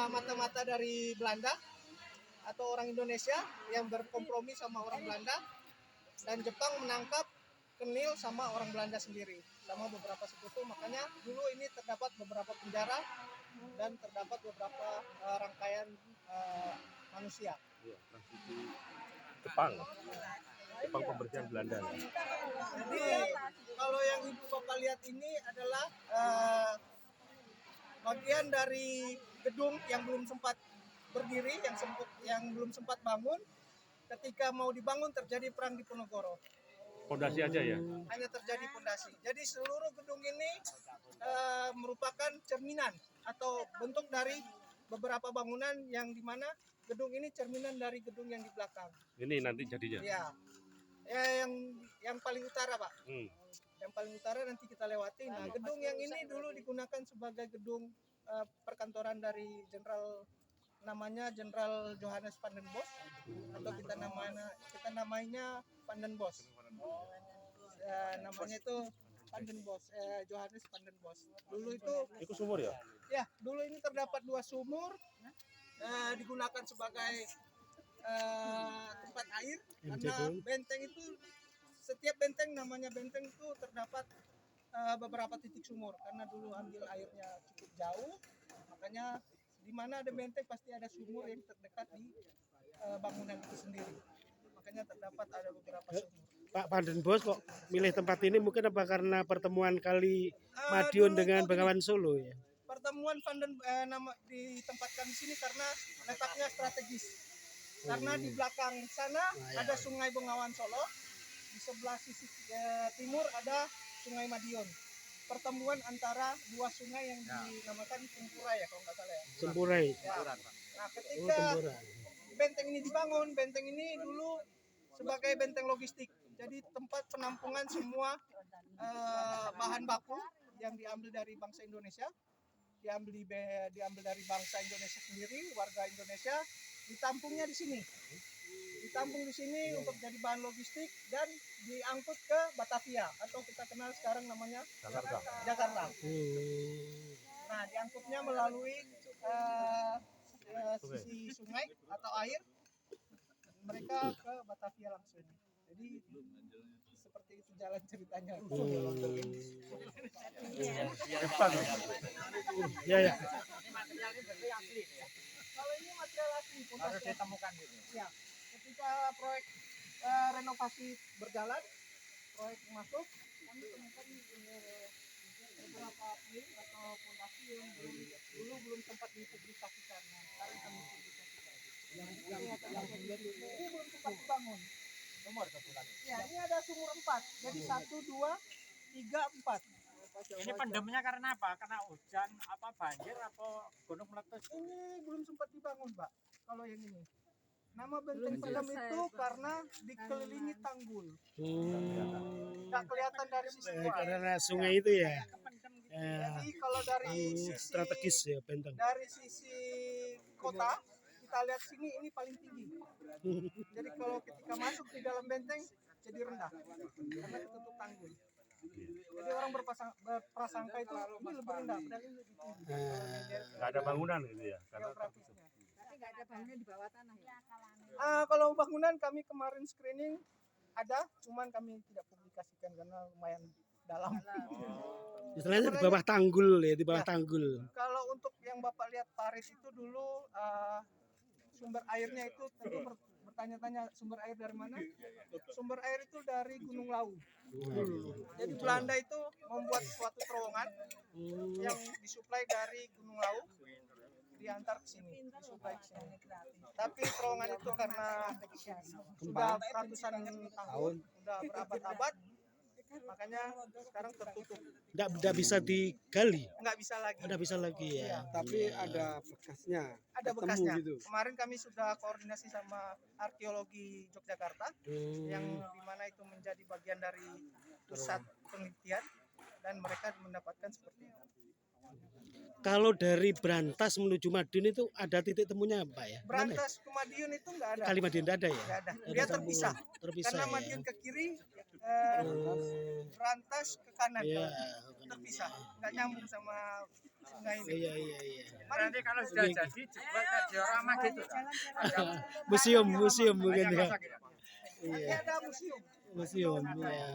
mata-mata dari Belanda atau orang Indonesia yang berkompromi sama orang Belanda, dan Jepang menangkap Kenil sama orang Belanda sendiri sama beberapa sekutu. Makanya dulu ini terdapat beberapa penjara dan terdapat beberapa rangkaian manusia. Iya, transisi Jepang pembersihan Belanda. Jadi kalau yang ibu bapak lihat ini adalah bagian dari gedung yang belum sempat berdiri, yang belum sempat bangun. Ketika mau dibangun terjadi perang Diponegoro. Fondasi aja ya? Hanya terjadi fondasi. Jadi seluruh gedung ini merupakan cerminan atau bentuk dari beberapa bangunan yang dimana gedung ini cerminan dari gedung yang di belakang. Ini nanti jadinya? Ya, yang paling utara Pak. Yang paling utara nanti kita lewati. Nah, gedung yang ini dulu digunakan sebagai gedung perkantoran dari namanya Jenderal Johannes van den Bosch, atau kita namanya Van den Bosch. Namanya itu Van den Bosch, Johannes van den Bosch. Dulu itu sumur ya? Ya, dulu ini terdapat 2 sumur digunakan sebagai tempat air, karena benteng itu, setiap benteng namanya benteng itu terdapat beberapa titik sumur, karena dulu ambil airnya cukup jauh. Makanya di mana ada benteng pasti ada sumur yang terdekat di bangunan itu sendiri. Makanya terdapat ada beberapa sumur. Pak Van den Bosch kok milih tempat ini mungkin apa karena pertemuan Kali Madiun dengan Bengawan Solo ya? Pertemuan nama ditempatkan di sini karena letaknya strategis. Karena di belakang sana ada Sungai Bengawan Solo, di sebelah sisi timur ada Sungai Madiun. Pertemuan antara 2 sungai yang dinamakan Sempurai ya kalau nggak salah ya. Sempurai. Ya. Nah, ketika benteng ini dibangun, benteng ini dulu sebagai benteng logistik. Jadi tempat penampungan semua bahan baku yang diambil dari bangsa Indonesia, diambil dari bangsa Indonesia sendiri, warga Indonesia, ditampungnya di sini. Ditampung di sini untuk jadi bahan logistik dan diangkut ke Batavia atau kita kenal sekarang namanya Jakarta. Nah, diangkutnya melalui sisi sungai atau air, mereka ke Batavia langsung. Jadi seperti itu jalan ceritanya. Ya. Kalau ini material asli harus ditemukan gitu. Ya. Ketika proyek renovasi berjalan, proyek masuk, kami temukan beberapa puing atau fondasi yang belum sempat dipublikasikan. Nah, sekarang kami publikasikan. Ini belum sempat dibangun. Nomor satu lagi. Ya, ini ada sumur 4. Jadi 1, 2, 3, 4. Ini pendemnya karena apa? Karena hujan, banjir, atau gunung meletus? Ini belum sempat dibangun, Pak. Kalau yang ini. Nama benteng pendem itu karena dikelilingi tanggul. Nggak kelihatan dari sisi luar. Karena sungai itu ya. Jadi kalau dari sisi strategis ya benteng. Dari sisi kota kita lihat sini ini paling tinggi. Jadi kalau ketika masuk di dalam benteng jadi rendah karena ketutup tanggul. Jadi orang berprasangka itu ini lebih rendah, padahal ini lebih tinggi. Nggak ada bangunan gitu ya? Geografisnya. Tapi nggak ada bangunan di bawah tanah ya? Kalau bangunan kami kemarin screening ada, cuman kami tidak publikasikan karena lumayan dalam. Istilahnya di bawah tanggul ya, di bawah tanggul. Kalau untuk yang Bapak lihat parit itu dulu sumber airnya itu tentu bertanya-tanya sumber air dari mana? Sumber air itu dari Gunung Lawu. Jadi Belanda itu membuat suatu terowongan yang disuplai dari Gunung Lawu, diantar ke sini, disuplai ke sini. Tapi terowongan itu karena sudah ratusan tahun, sudah berabad-abad, makanya sekarang tertutup. Nggak bisa digali. Nggak bisa lagi. Nggak bisa lagi ya. Tapi ada bekasnya. Ada bekasnya. Gitu. Kemarin kami sudah koordinasi sama arkeologi Yogyakarta, yang dimana itu menjadi bagian dari pusat penelitian, dan mereka mendapatkan seperti itu. Kalau dari Brantas menuju Madiun itu ada titik temunya Pak ya? Brantas ke Madiun itu nggak ada. Kali Madiun nggak ada ya? Nggak ada. Dia terpisah. Karena ya? Madiun ke kiri, Brantas ke kanan. Ya, Terpisah. Nggak nyambung sama sungai ini. Iya iya iya. Nanti kalau sudah Ini- jadi dibuat kayak diorama gitu. Museum mungkin Banyak ya. masak gitu. Nanti Iya, ada museum. museum ya.